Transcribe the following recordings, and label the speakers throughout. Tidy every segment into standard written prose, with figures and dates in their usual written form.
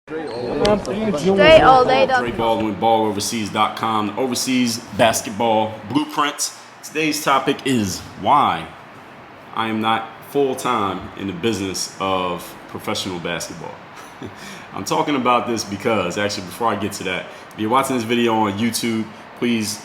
Speaker 1: Dre all day.
Speaker 2: Dre Baldwin, balloverseas.com, the overseas basketball blueprint. Today's topic is why I am not full-time in the business of professional basketball. I'm talking about this because, actually, before I get to that, if you're watching this video on YouTube, please,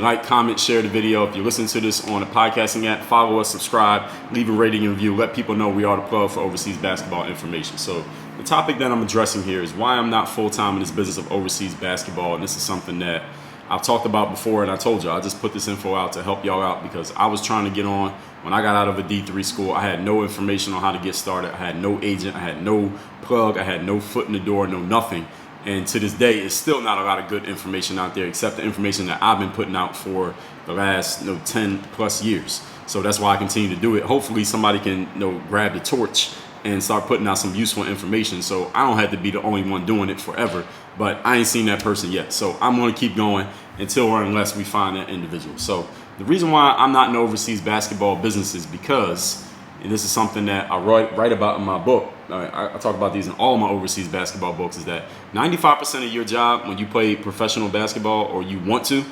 Speaker 2: like, comment, share the video. If you're listening to this on a podcasting app, follow us, subscribe, leave a rating and review. Let people know we are the plug for overseas basketball information. So the topic that I'm addressing here is why I'm not full-time in this business of overseas basketball. And this is something that I've talked about before, and I told you I just put this info out to help y'all out because I was trying to get on. When I got out of a D3 school, I had no information on how to get started. I had no agent, I had no plug, I had no foot in the door, no nothing. And to this day, it's still not a lot of good information out there except the information that I've been putting out for the last 10 plus years. So that's why I continue to do it. Hopefully somebody can grab the torch and start putting out some useful information so I don't have to be the only one doing it forever. But I ain't seen that person yet. So I'm going to keep going until or unless we find that individual. So the reason why I'm not in overseas basketball business is because, and this is something that I write about in my book, I talk about these in all my overseas basketball books, is that 95% of your job when you play professional basketball or you want to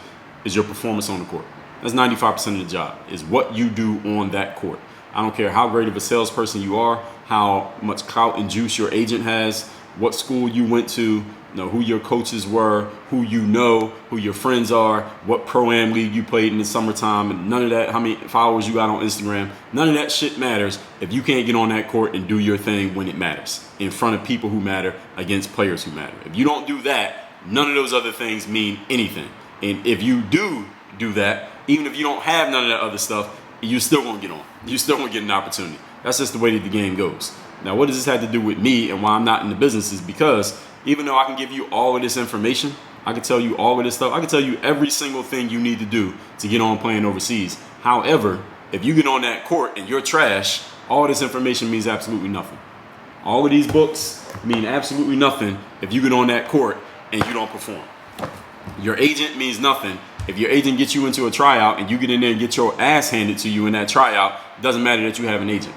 Speaker 2: is your performance on the court. That's 95% of the job, is what you do on that court. I don't care how great of a salesperson you are, how much clout and juice your agent has, what school you went to, who your coaches were, who who your friends are, what pro-am league you played in the summertime, and none of that, how many followers you got on Instagram, none of that shit matters if you can't get on that court and do your thing when it matters, in front of people who matter, against players who matter. If you don't do that, none of those other things mean anything. And if you do that, even if you don't have none of that other stuff, you're still gonna get on. You're still gonna get an opportunity. That's just the way that the game goes. Now, what does this have to do with me and why I'm not in the business is because even though I can give you all of this information, I can tell you all of this stuff, I can tell you every single thing you need to do to get on playing overseas. However, if you get on that court and you're trash, all this information means absolutely nothing. All of these books mean absolutely nothing if you get on that court and you don't perform. Your agent means nothing. If your agent gets you into a tryout and you get in there and get your ass handed to you in that tryout, it doesn't matter that you have an agent.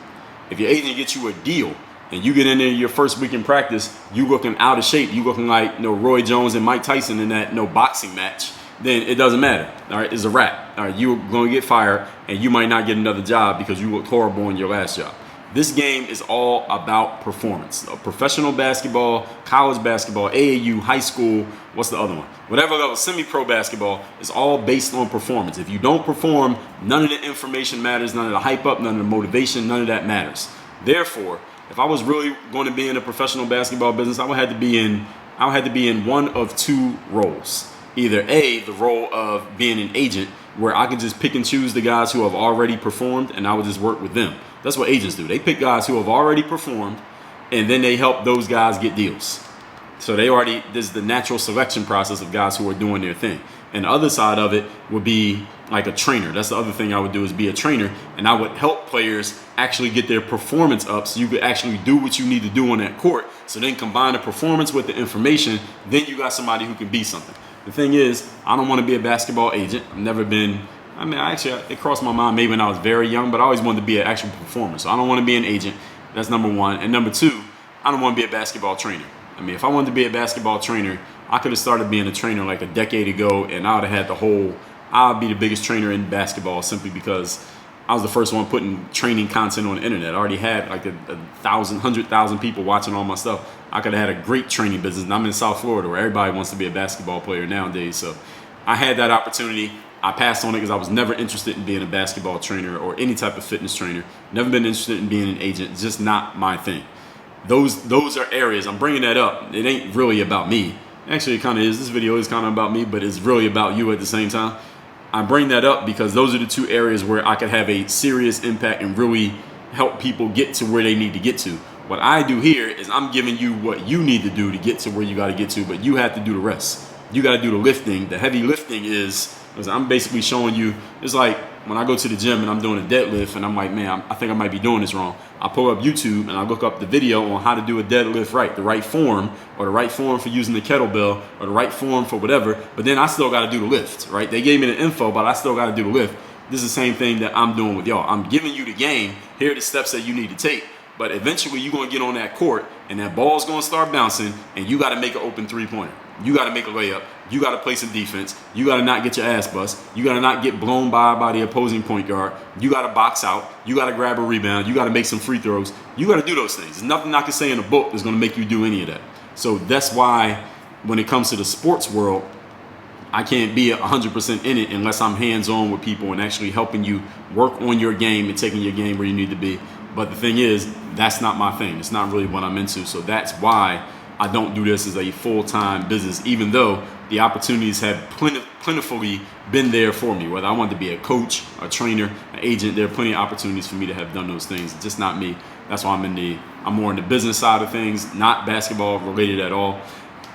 Speaker 2: If your agent gets you a deal and you get in there your first week in practice, you looking out of shape, you looking like Roy Jones and Mike Tyson in that boxing match, then it doesn't matter. All right, it's a wrap. All right, you're going to get fired and you might not get another job because you looked horrible in your last job. This game is all about performance. Professional basketball, college basketball, AAU, high school, what's the other one? Whatever level, semi-pro basketball is all based on performance. If you don't perform, none of the information matters, none of the hype up, none of the motivation, none of that matters. Therefore, if I was really going to be in a professional basketball business, I would have to be in one of two roles. Either A, the role of being an agent, where I can just pick and choose the guys who have already performed and I would just work with them. That's what agents do. They pick guys who have already performed and then they help those guys get deals. So this is the natural selection process of guys who are doing their thing. And the other side of it would be like a trainer. That's the other thing I would do, is be a trainer, and I would help players actually get their performance up so you could actually do what you need to do on that court. So then combine the performance with the information, then you got somebody who can be something. The thing is, I don't want to be a basketball agent. I've never been. It crossed my mind maybe when I was very young, but I always wanted to be an actual performer. So I don't want to be an agent. That's number one. And number two, I don't want to be a basketball trainer. If I wanted to be a basketball trainer, I could have started being a trainer like a decade ago, and I would have had I'd be the biggest trainer in basketball simply because I was the first one putting training content on the internet. I already had like 100,000 people watching all my stuff. I could have had a great training business. And I'm in South Florida where everybody wants to be a basketball player nowadays. So I had that opportunity. I passed on it because I was never interested in being a basketball trainer or any type of fitness trainer. Never been interested in being an agent. It's just not my thing. Those are areas. I'm bringing that up. It ain't really about me. Actually, it kind of is. This video is kind of about me, but it's really about you at the same time. I bring that up because those are the two areas where I could have a serious impact and really help people get to where they need to get to. What I do here is I'm giving you what you need to do to get to where you got to get to, but you have to do the rest. You got to do the lifting. The heavy lifting is I'm basically showing you. It's like when I go to the gym and I'm doing a deadlift and I'm like, man, I think I might be doing this wrong. I pull up YouTube and I look up the video on how to do a deadlift right, the right form, or the right form for using the kettlebell, or the right form for whatever. But then I still got to do the lift, right? They gave me the info, but I still got to do the lift. This is the same thing that I'm doing with y'all. I'm giving you the game. Here are the steps that you need to take. But eventually you're going to get on that court and that ball's going to start bouncing and you got to make an open three-pointer. You got to make a layup. You got to play some defense. You got to not get your ass bust. You got to not get blown by the opposing point guard. You got to box out. You got to grab a rebound. You got to make some free throws. You got to do those things. There's nothing I can say in a book that's going to make you do any of that. So that's why when it comes to the sports world, I can't be 100% in it unless I'm hands-on with people and actually helping you work on your game and taking your game where you need to be. But the thing is, that's not my thing. It's not really what I'm into. So that's why I don't do this as a full-time business, even though the opportunities have plentifully been there for me. Whether I wanted to be a coach, a trainer, an agent, there are plenty of opportunities for me to have done those things. It's just not me. That's why I'm more in the business side of things, not basketball related at all,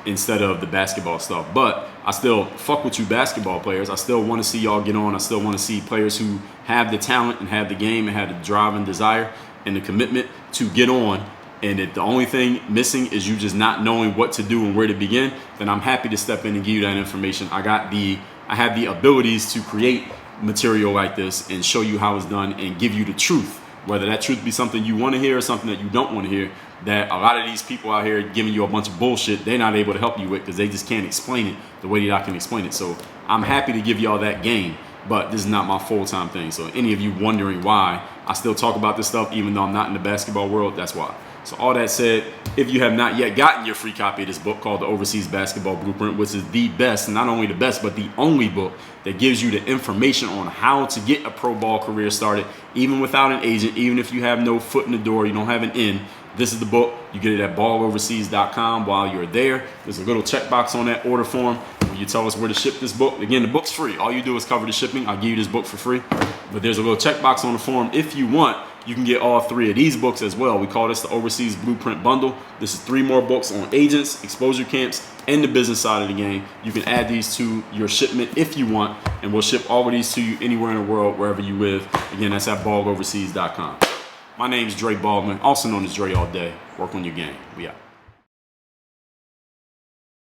Speaker 2: instead of the basketball stuff. But I still fuck with you basketball players. I still want to see y'all get on. I still want to see players who have the talent and have the game and have the drive and desire and the commitment to get on. And if the only thing missing is you just not knowing what to do and where to begin, then I'm happy to step in and give you that information. I have the abilities to create material like this and show you how it's done and give you the truth. Whether that truth be something you want to hear or something that you don't want to hear, that a lot of these people out here giving you a bunch of bullshit, they're not able to help you with because they just can't explain it the way that I can explain it. So I'm happy to give y'all that game, but this is not my full-time thing. So any of you wondering why I still talk about this stuff even though I'm not in the basketball world, that's why. So all that said, if you have not yet gotten your free copy of this book called The Overseas Basketball Blueprint, which is the best, not only the best, but the only book that gives you the information on how to get a pro ball career started, even without an agent, even if you have no foot in the door, you don't have an in, this is the book. You get it at balloverseas.com. While you're there, there's a little checkbox on that order form. When you tell us where to ship this book, again, the book's free. All you do is cover the shipping. I'll give you this book for free. But there's a little checkbox on the form. If you want, you can get all three of these books as well. We call this the Overseas Blueprint Bundle. This is 3 more books on agents, exposure camps, and the business side of the game. You can add these to your shipment if you want, and we'll ship all of these to you anywhere in the world, wherever you live. Again, that's at balloverseas.com. My name is Dre Baldwin, also known as Dre All Day. Work on your game. We out.